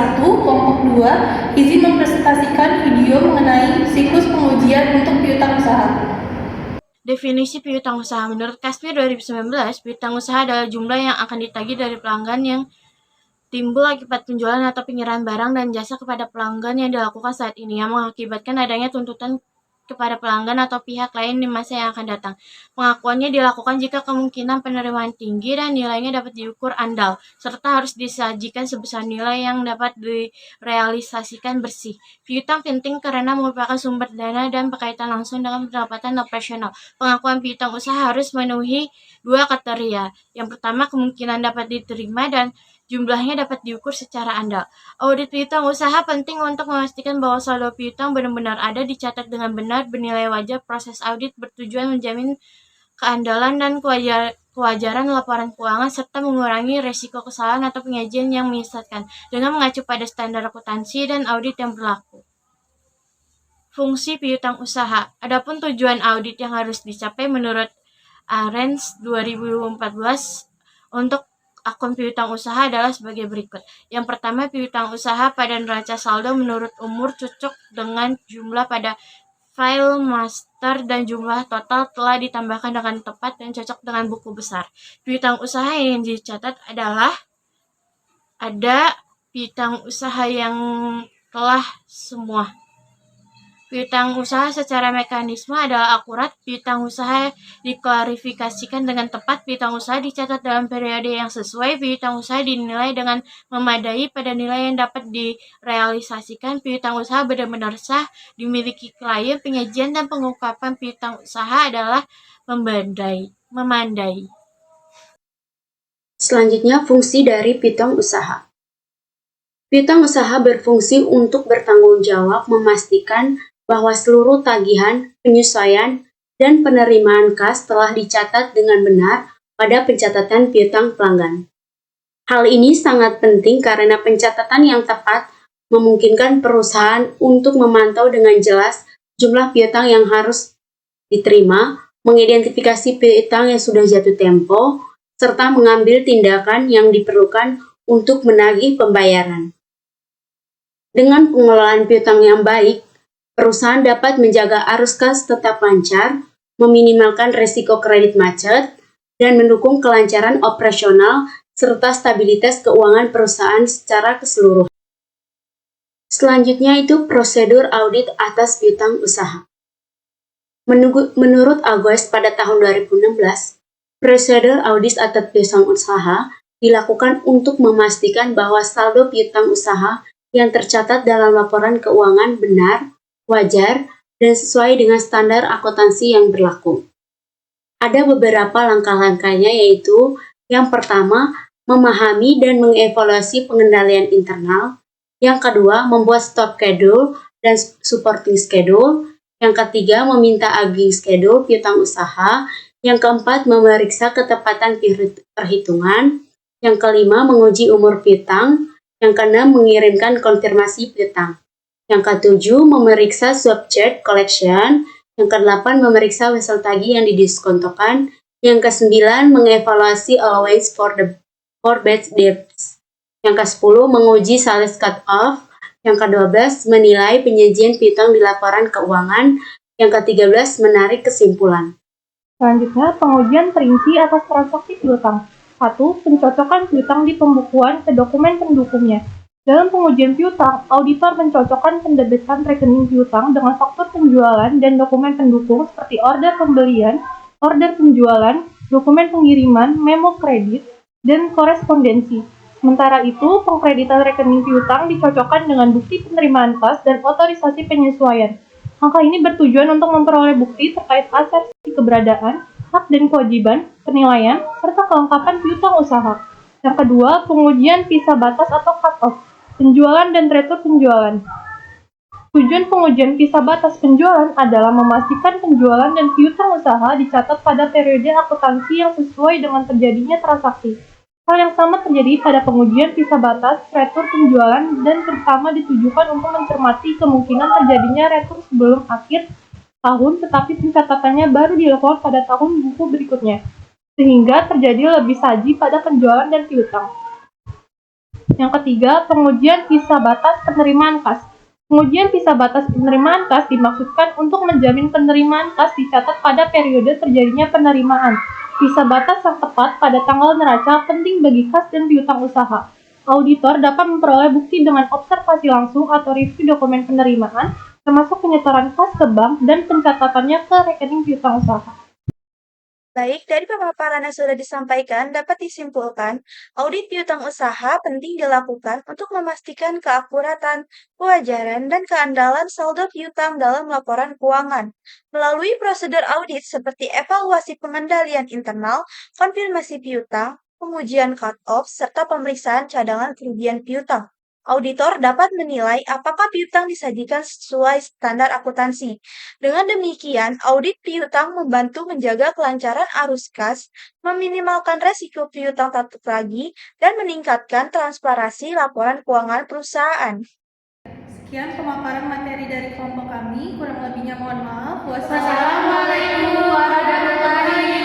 1, kelompok 2, izin mempresentasikan video mengenai siklus pengujian untuk piutang usaha. Definisi piutang usaha. Menurut Kasper 2019, piutang usaha adalah jumlah yang akan ditagih dari pelanggan yang timbul akibat penjualan atau penyerahan barang dan jasa kepada pelanggan yang dilakukan saat ini, yang mengakibatkan adanya tuntutan kepada pelanggan atau pihak lain di masa yang akan datang. Pengakuannya dilakukan jika kemungkinan penerimaan tinggi dan nilainya dapat diukur andal, serta harus disajikan sebesar nilai yang dapat direalisasikan bersih. Piutang penting karena merupakan sumber dana dan berkaitan langsung dengan pendapatan operasional. Pengakuan piutang usaha harus memenuhi 2 kriteria. Yang pertama, kemungkinan dapat diterima dan jumlahnya dapat diukur secara andal. Audit piutang usaha penting untuk memastikan bahwa saldo piutang benar-benar ada, dicatat dengan benar, bernilai wajar. Proses audit bertujuan menjamin keandalan dan kewajaran laporan keuangan serta mengurangi resiko kesalahan atau penyajian yang menyesatkan dengan mengacu pada standar akuntansi dan audit yang berlaku. Fungsi piutang usaha. Adapun tujuan audit yang harus dicapai menurut Arens 2014 untuk akun piutang usaha adalah sebagai berikut. Yang pertama, piutang usaha pada neraca saldo menurut umur cocok dengan jumlah pada file master dan jumlah total telah ditambahkan dengan tepat dan cocok dengan buku besar. Piutang usaha yang dicatat adalah ada piutang usaha yang telah semua. Piutang usaha secara mekanisme adalah akurat, piutang usaha diklarifikasikan dengan tepat, piutang usaha dicatat dalam periode yang sesuai, piutang usaha dinilai dengan memadai pada nilai yang dapat direalisasikan, piutang usaha benar-benar sah, dimiliki klien, penyajian dan pengungkapan piutang usaha adalah memandai. Selanjutnya, fungsi dari piutang usaha. Piutang usaha berfungsi untuk bertanggung jawab memastikan bahwa seluruh tagihan, penyesuaian, dan penerimaan kas telah dicatat dengan benar pada pencatatan piutang pelanggan. Hal ini sangat penting karena pencatatan yang tepat memungkinkan perusahaan untuk memantau dengan jelas jumlah piutang yang harus diterima, mengidentifikasi piutang yang sudah jatuh tempo, serta mengambil tindakan yang diperlukan untuk menagih pembayaran. Dengan pengelolaan piutang yang baik, perusahaan dapat menjaga arus kas tetap lancar, meminimalkan risiko kredit macet, dan mendukung kelancaran operasional serta stabilitas keuangan perusahaan secara keseluruhan. Selanjutnya itu prosedur audit atas piutang usaha. Menurut Agoes pada tahun 2016, prosedur audit atas piutang usaha dilakukan untuk memastikan bahwa saldo piutang usaha yang tercatat dalam laporan keuangan benar, wajar, dan sesuai dengan standar akuntansi yang berlaku. Ada beberapa langkah-langkahnya, yaitu yang pertama, memahami dan mengevaluasi pengendalian internal. Yang kedua, membuat stop schedule dan supporting schedule. Yang ketiga, meminta aging schedule piutang usaha. Yang keempat, memeriksa ketepatan perhitungan. Yang kelima, menguji umur piutang. Yang keenam, mengirimkan konfirmasi piutang. Yang ketujuh, memeriksa subject collection. Yang kedelapan, memeriksa wesel tagih yang didiskontokan. Yang kesembilan, mengevaluasi allowance for bad debts. Yang ke-10, menguji sales cut off. Yang ke-12, menilai penyajian piutang di laporan keuangan. Yang ke-13, menarik kesimpulan. Selanjutnya, pengujian perinci atas transaksi piutang. 1. Pencocokan piutang di pembukuan ke dokumen pendukungnya. Dalam pengujian piutang, auditor mencocokkan pendebitan rekening piutang dengan faktur penjualan dan dokumen pendukung seperti order pembelian, order penjualan, dokumen pengiriman, memo kredit, dan korespondensi. Sementara itu, pengkreditan rekening piutang dicocokkan dengan bukti penerimaan kas dan otorisasi penyesuaian. Langkah ini bertujuan untuk memperoleh bukti terkait aset keberadaan, hak dan kewajiban, penilaian, serta kelengkapan piutang usaha. Yang kedua, pengujian visa batas atau cut-off. Penjualan dan retur penjualan. Tujuan pengujian visa batas penjualan adalah memastikan penjualan dan piutang usaha dicatat pada periode akuntansi yang sesuai dengan terjadinya transaksi. Hal yang sama terjadi pada pengujian visa batas, retur penjualan, dan terutama ditujukan untuk mencermati kemungkinan terjadinya retur sebelum akhir tahun, tetapi pencatatannya baru dilakukan pada tahun buku berikutnya, sehingga terjadi lebih saji pada penjualan dan piutang. Yang ketiga, pengujian visa batas penerimaan kas. Pengujian visa batas penerimaan kas dimaksudkan untuk menjamin penerimaan kas dicatat pada periode terjadinya penerimaan. Visa batas yang tepat pada tanggal neraca penting bagi kas dan piutang usaha. Auditor dapat memperoleh bukti dengan observasi langsung atau review dokumen penerimaan, termasuk penyetoran kas ke bank dan pencatatannya ke rekening piutang usaha. Baik, dari pemaparan yang sudah disampaikan dapat disimpulkan, audit piutang usaha penting dilakukan untuk memastikan keakuratan, kewajaran, dan keandalan saldo piutang dalam laporan keuangan. Melalui prosedur audit seperti evaluasi pengendalian internal, konfirmasi piutang, pengujian cut-off, serta pemeriksaan cadangan kerugian piutang. Auditor dapat menilai apakah piutang disajikan sesuai standar akuntansi. Dengan demikian, audit piutang membantu menjaga kelancaran arus kas, meminimalkan resiko piutang tak tertagih, dan meningkatkan transparansi laporan keuangan perusahaan. Sekian pemaparan materi dari kelompok kami, kurang lebihnya mohon maaf. Wassalamualaikum warahmatullahi